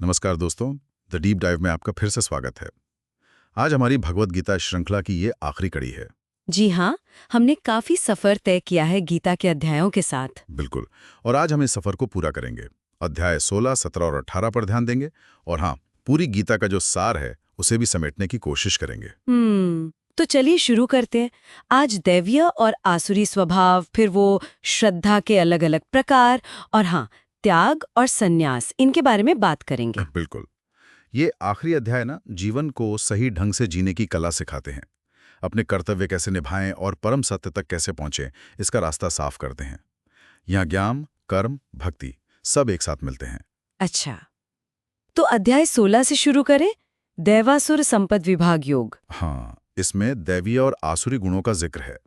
नमस्कार दोस्तों, the deep dive में आपका फिर से स्वागत है। आज हमारी भगवत गीता श्रृंखला की ये आखिरी कड़ी है। जी हाँ, हमने काफी सफर तय किया है गीता के अध्यायों के साथ। बिल्कुल। और आज हम इस सफर को पूरा करेंगे। अध्याय 16, 17 और 18 पर ध्यान देंगे और हाँ, पूरी गीता का जो सार है उसे भी समेटने की कोशिश करेंगे। तो चलिए शुरू करते हैं। आज दैवीय और आसुरी स्वभाव, फिर वो श्रद्धा के अलग अलग प्रकार और हाँ, त्याग और संन्यास, इनके बारे में बात करेंगे। बिल्कुल। ये आखिरी अध्याय ना जीवन को सही ढंग से जीने की कला सिखाते हैं। अपने कर्तव्य कैसे निभाएं और परम सत्य तक कैसे पहुंचें, इसका रास्ता साफ करते हैं। यहाँ ज्ञान, कर्म, भक्ति सब एक साथ मिलते हैं। अच्छा, तो अध्याय 16 से शुरू करें। दैवासुर संपद विभाग योग। हाँ, इसमें दैवीय और आसुरी गुणों का जिक्र है।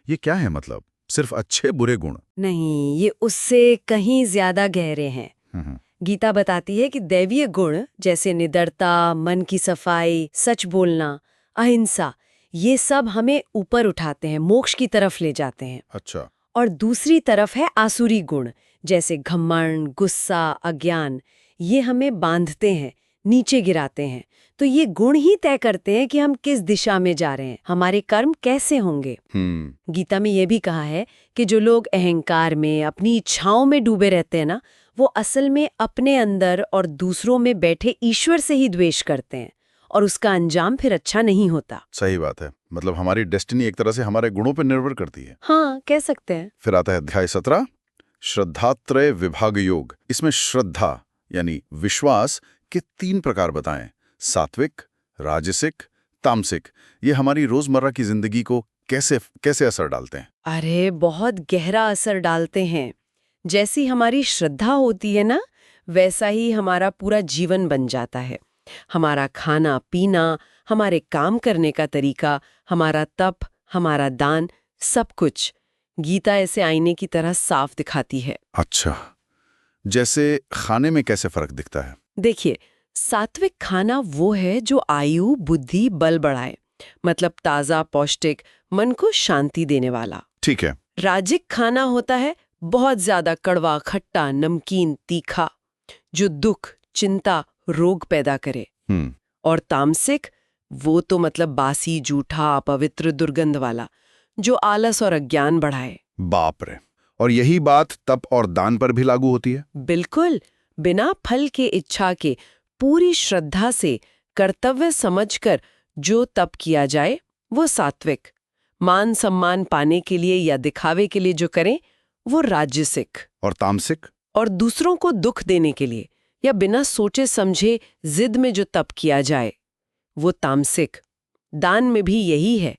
ये क्या है मतलब? सिर्फ अच्छे बुरे गुण? नहीं, ये उससे कहीं ज्यादा गहरे हैं। हम्म। गीता बताती है कि दैवीय गुण जैसे निडरता, मन की सफाई, सच बोलना, अहिंसा, ये सब हमें ऊपर उठाते हैं, मोक्ष की तरफ ले जाते हैं। अच्छा। और दूसरी तरफ है आसुरी गुण, जैसे घमंड, गुस्सा, अज्ञान, ये हमें बांधते हैं, नीचे गिराते हैं। तो ये गुण ही तय करते हैं कि हम किस दिशा में जा रहे हैं, हमारे कर्म कैसे होंगे। गीता में ये भी कहा है कि जो लोग अहंकार में, अपनी इच्छाओं में डूबे रहते हैं ना, वो असल में अपने अंदर और दूसरों में बैठे ईश्वर से ही द्वेष करते हैं और उसका अंजाम फिर अच्छा नहीं होता। सही बात है। मतलब हमारी डेस्टिनी एक तरह से हमारे गुणों पर निर्भर करती है। हाँ, कह सकते हैं। फिर आता है अध्याय 17, श्रद्धात्रय विभाग योग। इसमें श्रद्धा यानी विश्वास के 3 प्रकार बताएं। सात्विक, राजसिक, तामसिक। ये हमारी रोजमर्रा की जिंदगी को कैसे असर डालते हैं? अरे, बहुत गहरा असर डालते हैं। जैसी हमारी श्रद्धा होती है ना, वैसा ही हमारा पूरा जीवन बन जाता है। हमारा खाना पीना, हमारे काम करने का तरीका, हमारा तप, हमारा दान, सब कुछ गीता ऐसे आईने की तरह साफ दिखाती है। अच्छा, जैसे खाने में कैसे फर्क दिखता है? देखिए, सात्विक खाना वो है जो आयु, बुद्धि, बल बढ़ाए, मतलब ताजा, पौष्टिक, मन को शांति देने वाला। ठीक है। राजिक खाना होता है बहुत ज्यादा कड़वा, खट्टा, नमकीन, तीखा, जो दुख, चिंता, रोग पैदा करे। और तामसिक, वो तो मतलब बासी, जूठा, अपवित्र, दुर्गंध वाला, जो आलस और अज्ञान बढ़ाए। बाप रे। और यही बात तप और दान पर भी लागू होती है? बिल्कुल। बिना फल के इच्छा के, पूरी श्रद्धा से, कर्तव्य समझकर जो तप किया जाए वो सात्विक। मान सम्मान पाने के लिए या दिखावे के लिए जो करें वो राजसिक। और तामसिक? और दूसरों को दुख देने के लिए या बिना सोचे समझे जिद में जो तप किया जाए वो तामसिक। दान में भी यही है,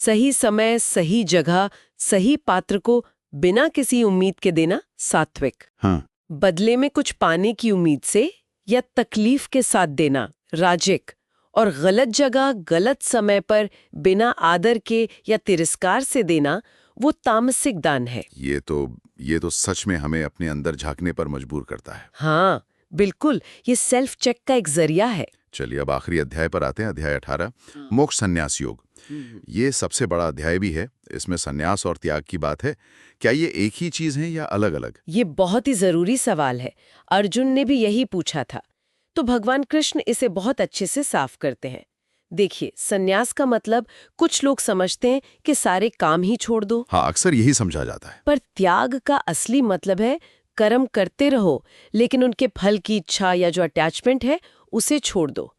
सही समय, सही जगह, सही पात्र को बिना किसी उम्मीद के देना सात्विक। हाँ। बदले में कुछ पाने की उम्मीद से या तकलीफ के साथ देना राजिक। और गलत जगह, गलत समय पर बिना आदर के या तिरस्कार से देना वो तामसिक दान है। ये तो सच में हमें अपने अंदर झांकने पर मजबूर करता है। हाँ बिल्कुल, ये सेल्फ चेक का एक जरिया है। चलिए अब आखिरी अध्याय पर आते हैं, अध्याय 18, मोक्ष संन्यास योग। ये सबसे बड़ा अध्याय भी है। इसमें संन्यास और त्याग की बात है। क्या ये एक ही चीज है या अलग अलग? ये बहुत ही जरूरी सवाल है। अर्जुन ने भी यही पूछा था, तो भगवान कृष्ण इसे बहुत अच्छे से साफ करते हैं। देखिए, संन्यास का मतलब कुछ लोग समझते हैं कि सारे काम ही छोड़ दो। हाँ, अक्सर यही समझा जाता है। पर त्याग का असली मतलब है कर्म करते रहो, लेकिन उनके फल की इच्छा या जो अटैचमेंट है उसे छोड़ दो।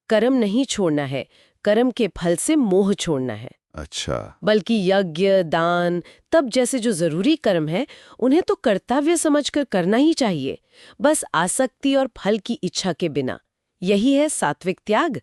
कर्म नहीं छोड़ना है, कर्म के फल से मोह छोड़ना है। अच्छा। बल्कि यज्ञ, दान, तप जैसे जो जरूरी कर्म है उन्हें तो कर्तव्य समझकर करना ही चाहिए, बस आसक्ति और फल की इच्छा के बिना। यही है सात्विक त्याग।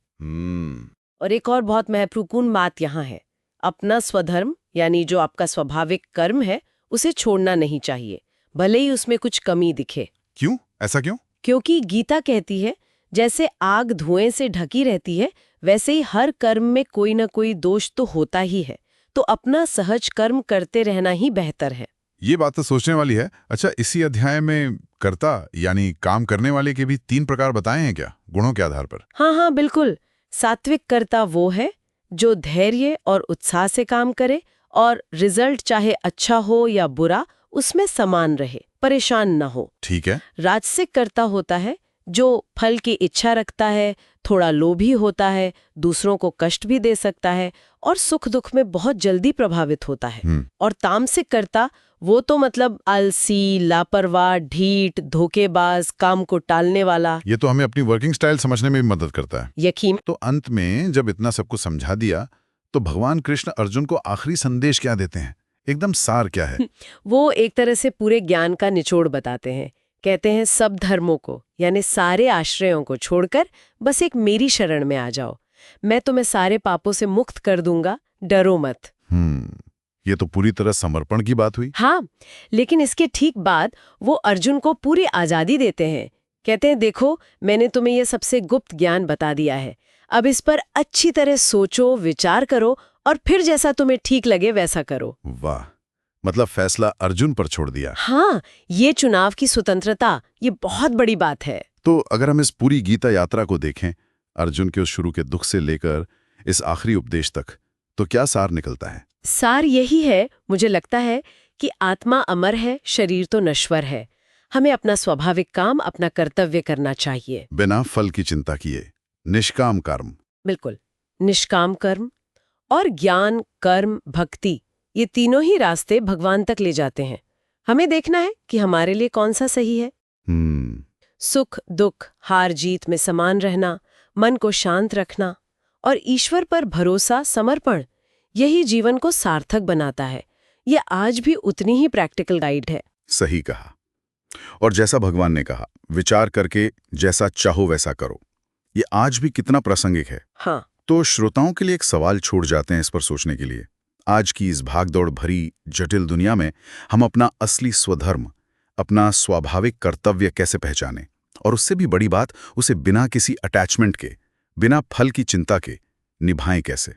और एक और बहुत महत्वपूर्ण बात यहाँ है, अपना स्वधर्म यानी जो आपका स्वाभाविक कर्म है उसे छोड़ना नहीं चाहिए, भले ही उसमें कुछ कमी दिखे। क्यों? ऐसा क्यों? क्योंकि गीता कहती है जैसे आग धुएं से ढकी रहती है, वैसे ही हर कर्म में कोई ना कोई दोष तो होता ही है, तो अपना सहज कर्म करते रहना ही बेहतर है। ये बात तो सोचने वाली है। अच्छा, इसी अध्याय में कर्ता यानी काम करने वाले के भी 3 प्रकार बताए हैं क्या, गुणों के आधार पर? हाँ, बिल्कुल। सात्विक कर्ता वो है जो धैर्य और उत्साह से काम करे और रिजल्ट चाहे अच्छा हो या बुरा उसमें समान रहे, परेशान न हो। ठीक है। राजसिक कर्ता होता है जो फल की इच्छा रखता है, थोड़ा लोभी होता है, दूसरों को कष्ट भी दे सकता है और सुख दुख में बहुत जल्दी प्रभावित होता है। और तामसिक कर्ता वो तो मतलब आलसी, लापरवाह, ढीठ, धोखेबाज, काम को टालने वाला। ये तो हमें अपनी वर्किंग स्टाइल समझने में भी मदद करता है। यकीन। तो अंत में जब इतना सब कुछ समझा दिया तो भगवान कृष्ण अर्जुन को आखिरी संदेश क्या देते हैं? एकदम सार क्या है? वो एक तरह से पूरे ज्ञान का निचोड़ बताते हैं। कहते हैं सब धर्मों को यानी सारे आश्रयों को छोड़कर बस एक मेरी शरण में आ जाओ। मैं तुम्हें सारे पापों से मुक्त कर दूंगा, डरो मत। ये तो पूरी तरह समर्पण की बात हुई। हाँ, लेकिन इसके ठीक बाद वो अर्जुन को पूरी आजादी देते हैं। कहते हैं देखो, मैंने तुम्हें ये सबसे गुप्त ज्ञान बता दिया है, अब इस पर अच्छी तरह सोचो, विचार करो और फिर जैसा तुम्हें ठीक लगे वैसा करो। वाह, मतलब फैसला अर्जुन पर छोड़ दिया। हाँ, ये चुनाव की स्वतंत्रता, ये बहुत बड़ी बात है। तो अगर हम इस पूरी गीता यात्रा को देखें, अर्जुन के उस शुरू के दुख से लेकर इस आखिरी उपदेश तक, तो क्या सार निकलता है? सार यही है, मुझे लगता है कि आत्मा अमर है, शरीर तो नश्वर है। हमें अपना स्वाभाविक काम, अपना कर्तव्य करना चाहिए, बिना फल की चिंता किए, निष्काम कर्म। बिल्कुल, निष्काम कर्म और ज्ञान, कर्म, भक्ति, ये तीनों ही रास्ते भगवान तक ले जाते हैं। हमें देखना है कि हमारे लिए कौन सा सही है। सुख दुख, हार जीत में समान रहना, मन को शांत रखना और ईश्वर पर भरोसा, समर्पण, यही जीवन को सार्थक बनाता है। ये आज भी उतनी ही प्रैक्टिकल गाइड है। सही कहा। और जैसा भगवान ने कहा, विचार करके जैसा चाहो वैसा करो, ये आज भी कितना प्रासंगिक है। हाँ। तो श्रोताओं के लिए एक सवाल छोड़ जाते हैं इस पर सोचने के लिए। आज की इस भागदौड़ भरी जटिल दुनिया में हम अपना असली स्वधर्म, अपना स्वाभाविक कर्तव्य कैसे पहचानें, और उससे भी बड़ी बात, उसे बिना किसी अटैचमेंट के, बिना फल की चिंता के निभाएं कैसे?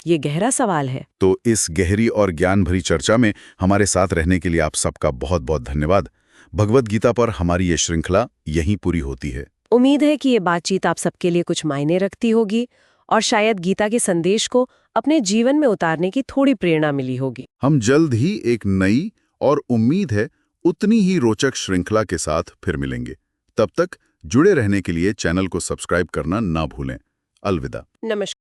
ये गहरा सवाल है। तो इस गहरी और ज्ञान भरी चर्चा में हमारे साथ रहने के लिए आप सबका बहुत बहुत धन्यवाद। भगवद गीता पर हमारी ये श्रृंखला यहीं पूरी होती है। उम्मीद है कि ये बातचीत आप सबके लिए कुछ मायने रखती होगी और शायद गीता के संदेश को अपने जीवन में उतारने की थोड़ी प्रेरणा मिली होगी। हम जल्द ही एक नई और उम्मीद है उतनी ही रोचक श्रृंखला के साथ फिर मिलेंगे। तब तक जुड़े रहने के लिए चैनल को सब्सक्राइब करना ना भूलें। अलविदा। नमस्कार।